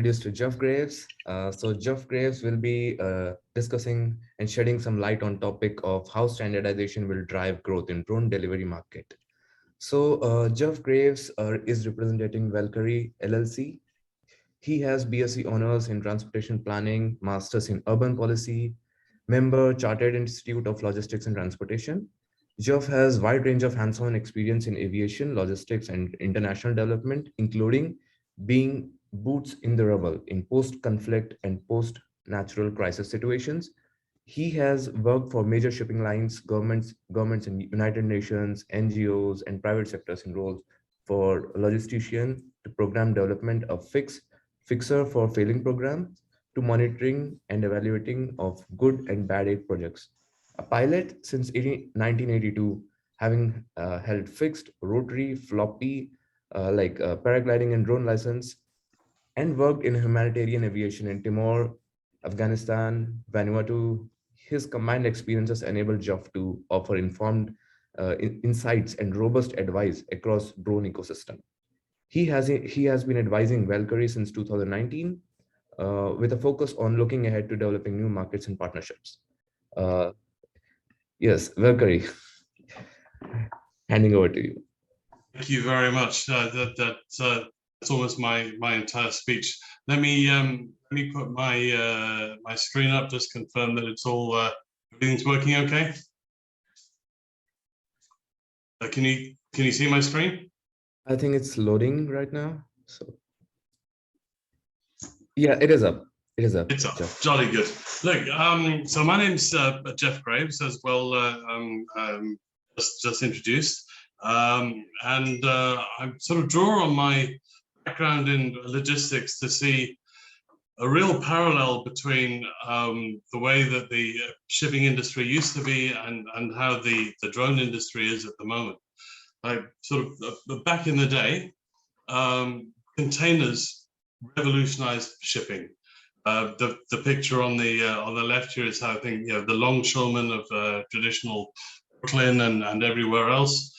introduce to Geoff Graves. So Geoff Graves will be discussing and shedding some light on topic of how standardization will drive growth in drone delivery market. So Geoff Graves is representing Valqari LLC. He has BSc honors in transportation planning, masters in urban policy, member Chartered Institute of Logistics and Transportation. Geoff has wide range of hands-on experience in aviation, logistics, and international development, including being boots in the rubble in post-conflict and post-natural crisis situations. He has worked for major shipping lines, governments in United Nations, NGOs, and private sectors in roles for logistician to program development of fixer for failing program to monitoring and evaluating of good and bad aid projects. A pilot since 1982, having held fixed, rotary, floppy, paragliding and drone license, and worked in humanitarian aviation in Timor, Afghanistan, Vanuatu. His combined experiences enabled Geoff to offer informed insights and robust advice across drone ecosystem. He has been advising Valqari since 2019 with a focus on looking ahead to developing new markets and partnerships. Uh, yes, Valqari, handing over to you. Thank you very much. That's almost my entire speech. Let me put my my screen up. Just confirm that it's all everything's working okay. Can you see my screen? I think it's loading right now. So yeah, it is up. It is up. It's up. Jolly good. Look, so my name's Geoff Graves, as well. Just introduced, and I sort of draw on my background in logistics to see a real parallel between the way that the shipping industry used to be and how the drone industry is at the moment. Like sort of back in the day, containers revolutionized shipping. The picture on the left here is how I think the longshoremen of traditional Brooklyn and everywhere else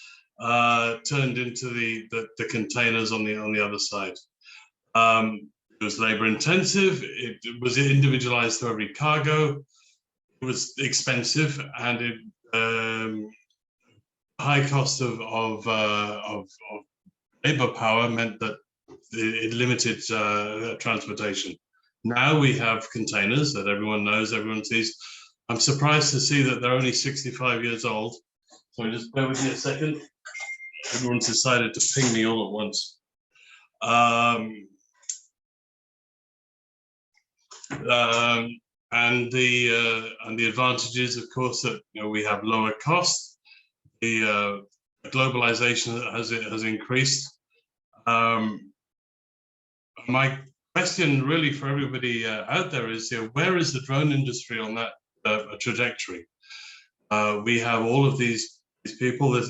turned into the containers on the other side. It was labor intensive. It was individualized to every cargo. It was expensive, and it high cost of labor power meant that it limited transportation. Now we have containers that everyone knows, everyone sees. I'm surprised to see that they're only 65 years old. So just bear with me a second. Everyone's decided to ping me all at once. And the advantages, of course, that we have lower costs. The globalization has increased. My question really for everybody out there is, where is the drone industry on that trajectory? We have all of these people that,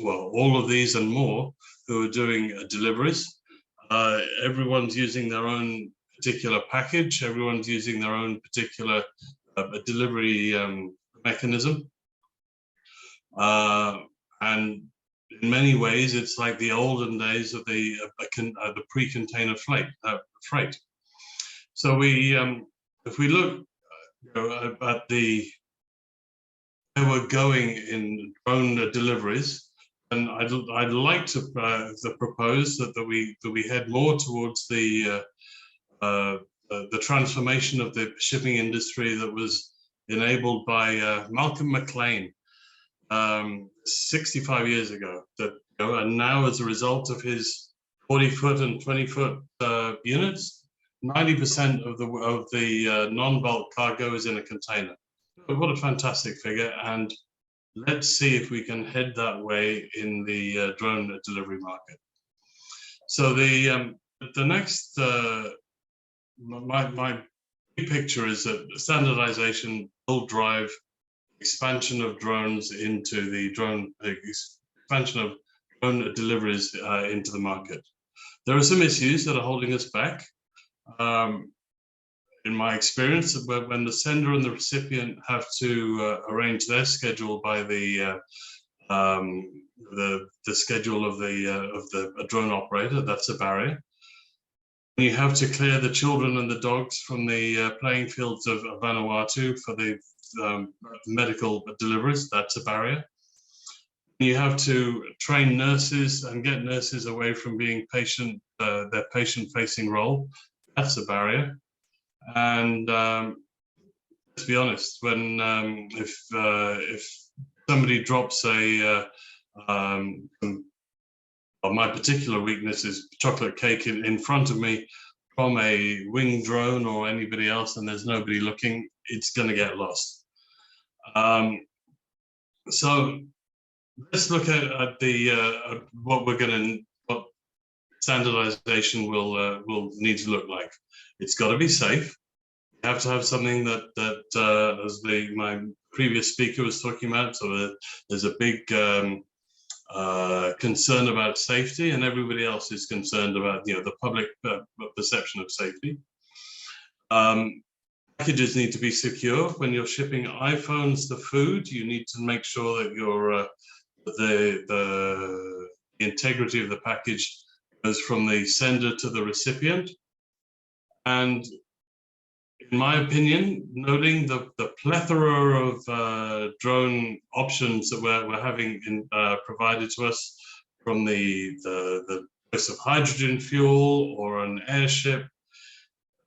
well, all of these and more who are doing deliveries. Everyone's using their own particular package. Everyone's using their own particular delivery mechanism. And in many ways, it's like the olden days of the pre-container freight. So if we look at where we're going in drone deliveries, and I'd like to propose that we head more towards the transformation of the shipping industry that was enabled by Malcolm McLean 65 years ago. And now, as a result of his 40-foot and 20-foot units, 90% of the non-bulk cargo is in a container. What a fantastic figure! And let's see if we can head that way in the drone delivery market. So the next my big picture is that standardization will drive expansion of drones into the expansion of drone deliveries into the market. There are some issues that are holding us back. In my experience, when the sender and the recipient have to arrange their schedule by the schedule of the drone operator, that's a barrier. You have to clear the children and the dogs from the playing fields of Vanuatu for the medical deliveries. That's a barrier. You have to train nurses and get nurses away from being their patient-facing role. That's a barrier. And to be honest, when if somebody drops my particular weakness is chocolate cake in front of me from a winged drone or anybody else, and there's nobody looking, it's going to get lost. So let's look at the what standardization will need to look like. It's got to be safe. You have to have something that as my previous speaker was talking about. So there's a big concern about safety, and everybody else is concerned about the public perception of safety. Packages need to be secure. When you're shipping iPhones to food, you need to make sure that your the integrity of the package goes from the sender to the recipient. And in my opinion, noting the plethora of drone options that we're having provided to us, from the choice of hydrogen fuel or an airship,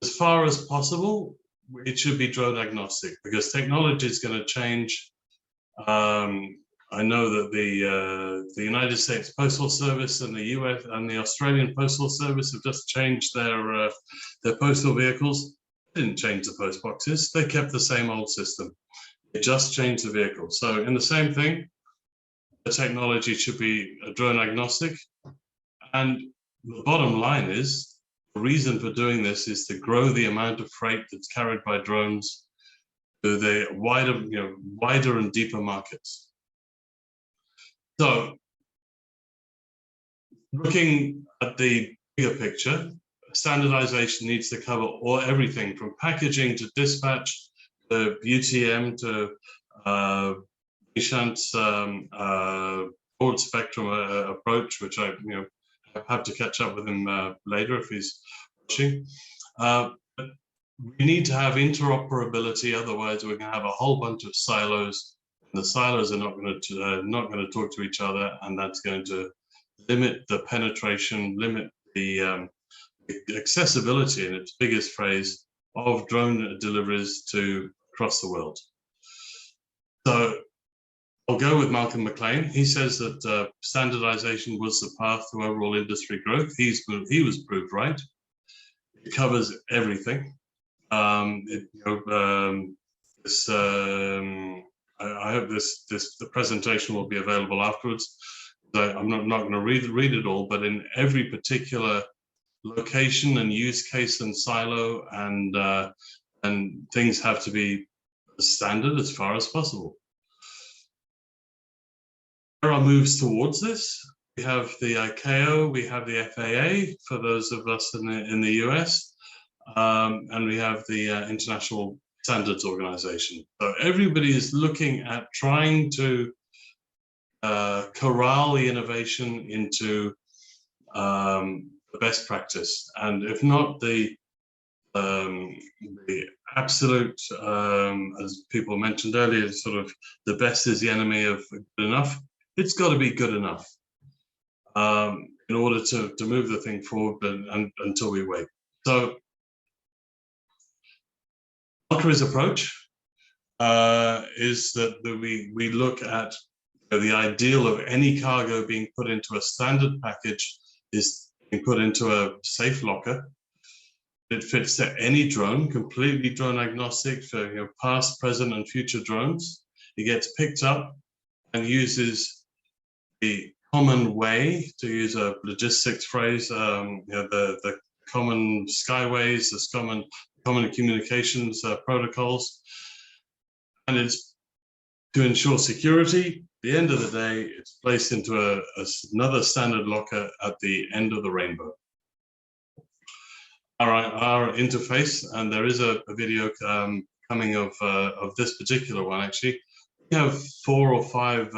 as far as possible, it should be drone agnostic, because technology is going to change. I know that the United States Postal Service and the US and the Australian Postal Service have just changed their postal vehicles. They didn't change the post boxes. They kept the same old system. They just changed the vehicle. So in the same thing, the technology should be drone agnostic. And the bottom line is, the reason for doing this is to grow the amount of freight that's carried by drones to the wider and deeper markets. So, looking at the bigger picture, standardization needs to cover everything from packaging to dispatch to UTM to Nishant's broad spectrum approach, which I have to catch up with him later if he's watching. We need to have interoperability, otherwise we're going to have a whole bunch of silos. The silos are not going to talk to each other, and that's going to limit the penetration, limit the accessibility, in its biggest phrase, of drone deliveries to across the world. So I'll go with Malcolm McLean. He says that standardization was the path to overall industry growth. He was proved right. It covers everything. I hope the presentation will be available afterwards. I'm not going to read it all, but in every particular location and use case and silo and things have to be standard as far as possible. There are moves towards this. We have the ICAO, we have the FAA for those of us in the US, and we have the International Standards Organization. So everybody is looking at trying to corral the innovation into the best practice, and if not the absolute, as people mentioned earlier, sort of the best is the enemy of good enough. It's got to be good enough in order to move the thing forward, and until we wait. So Valqari's approach is that we look at the ideal of any cargo being put into a standard package is being put into a safe locker. It fits to any drone, completely drone agnostic for past, present, and future drones. It gets picked up and uses the common way, to use a logistics phrase, the common skyways, the common communications protocols, and it's to ensure security. At the end of the day, it's placed into another standard locker at the end of the rainbow. Our interface, and there is a video coming of this particular one. Actually, we have 4 or 5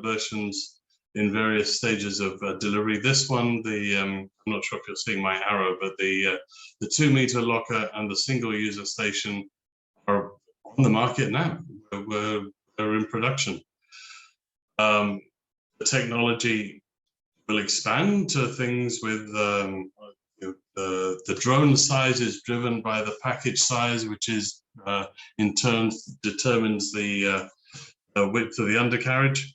versions in various stages of delivery. This one, I'm not sure if you're seeing my arrow, but the 2-meter locker and the single user station are on the market now. We're in production. The technology will expand to things with the drone size is driven by the package size, which is in turn determines the width of the undercarriage.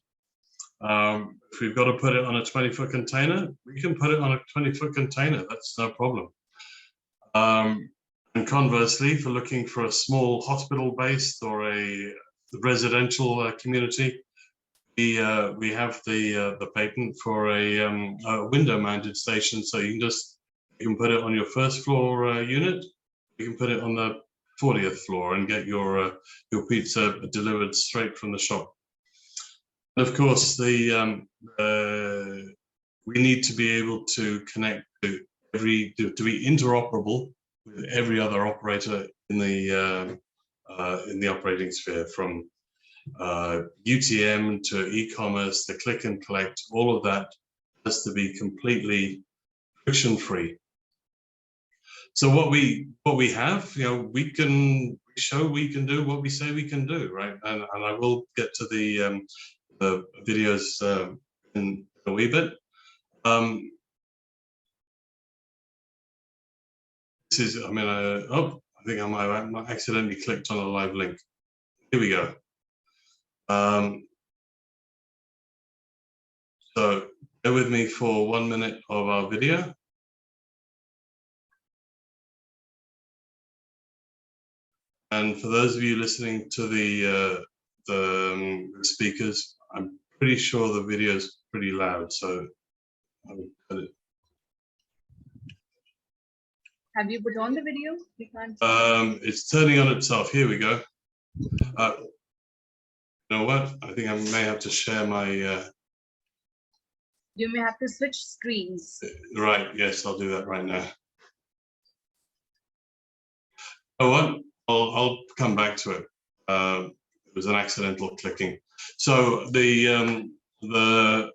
If we've got to put it on a 20-foot container, we can put it on a 20-foot container. That's no problem. And conversely, for looking for a small hospital-based or a residential community, we have the patent for a window-mounted station. So you can put it on your first floor unit. You can put it on the 40th floor and get your pizza delivered straight from the shop. And of course, we need to be able to connect to to be interoperable with every other operator in the operating sphere, from UTM to e-commerce, to click and collect. All of that has to be completely friction-free. So what we have, we can show we can do what we say we can do, right? And I will get to the videos in a wee bit. This is, I think I might have accidentally clicked on a live link. Here we go. So bear with me for 1 minute of our video. And for those of you listening to the speakers, I'm pretty sure the video is pretty loud, so I will put it. Have you put on the video? We can't. It's turning on itself. Here we go. You know what? I think I may have to share my. You may have to switch screens. Right. Yes, I'll do that right now. Oh, what? I'll come back to it. It was an accidental clicking. So where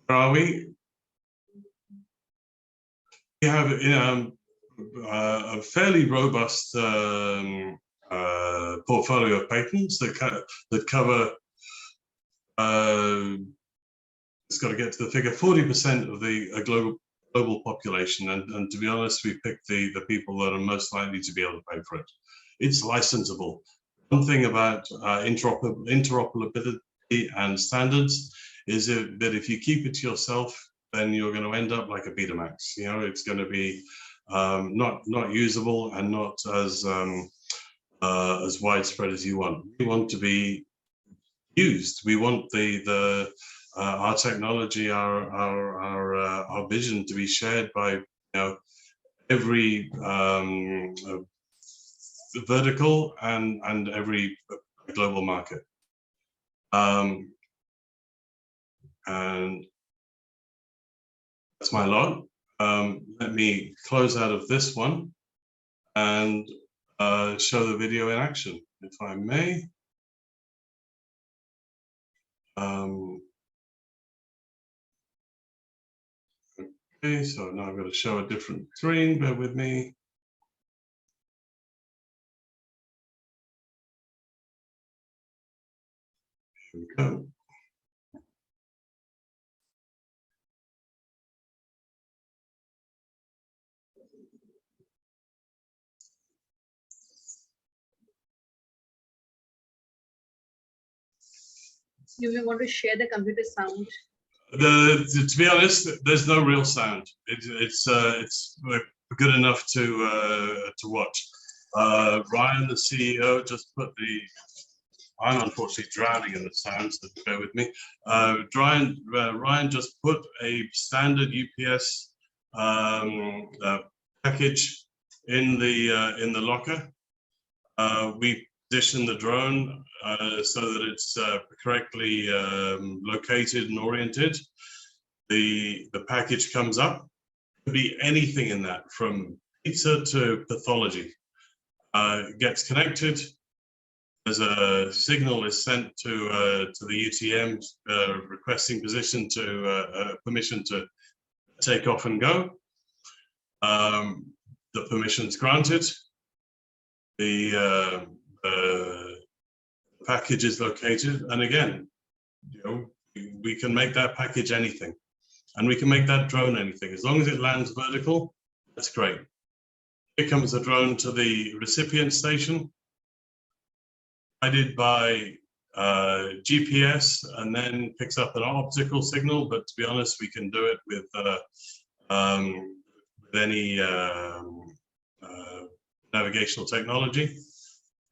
are we? We have a fairly robust portfolio of patents that cover. It's got to get to the figure 40% of the global population, and to be honest, we picked the people that are most likely to be able to pay for it. It's licensable. One thing about interoperability and standards is that if you keep it to yourself, then you're going to end up like a Betamax. It's going to be not usable and not as widespread as you want. We want to be used. We want our technology, our vision to be shared by every vertical and every global market. And that's my lot. Let me close out of this one and show the video in action, if I may. Okay, so now I'm going to show a different screen. Bear with me. Here we go. You may want to share the computer sound. To be honest, there's no real sound. It's good enough to watch. Ryan, the CEO, just put the. I'm unfortunately drowning in the sound, so bear with me. Ryan just put a standard UPS package in the locker. We position the drone so that it's correctly located and oriented. The package comes up. could be anything in that, from pizza to pathology. It gets connected. As a signal is sent to the UTM requesting permission to take off and go. The permission's granted. The package is located, and again, we can make that package anything, and we can make that drone anything as long as it lands vertical. That's great. Here comes the drone to the recipient station, guided by GPS, and then picks up an optical signal. But to be honest, we can do it with any navigational technology.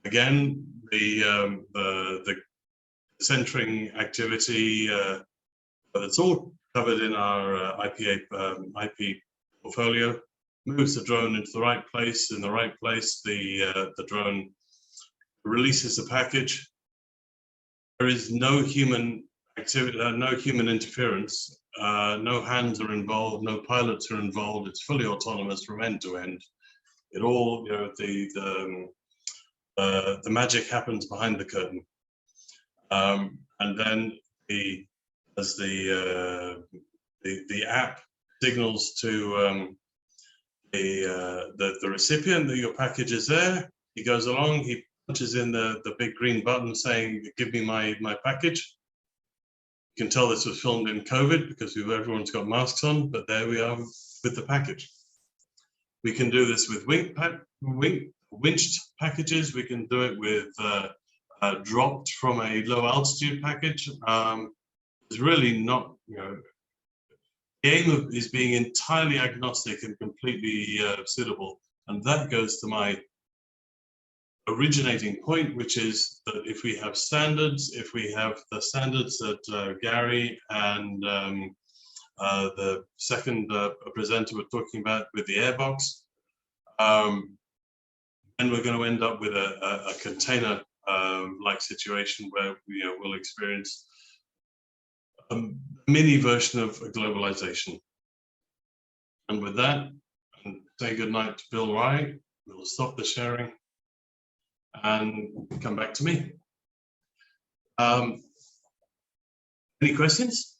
Again, the centering activity that's all covered in our IP portfolio moves the drone into the right place. In the right place, the drone releases the package. There is no human activity, no human interference. No hands are involved, no pilots are involved. It's fully autonomous from end to end. It all, the magic happens behind the curtain, and then as the app signals to the recipient that your package is there. He goes along, he punches in the big green button saying, "Give me my package." You can tell this was filmed in COVID because everyone's got masks on, but there we are with the package. We can do this with winched packages. We can do it with dropped from a low altitude package. It's really not, the aim is being entirely agnostic and completely suitable. And that goes to my originating point, which is that if we have standards, if we have the standards that Gary and the second presenter were talking about with the airbox, and we're going to end up with a container like situation where we'll experience a mini version of globalization. And with that, and say goodnight to Bill Wright. We'll stop the sharing and come back to me. Any questions?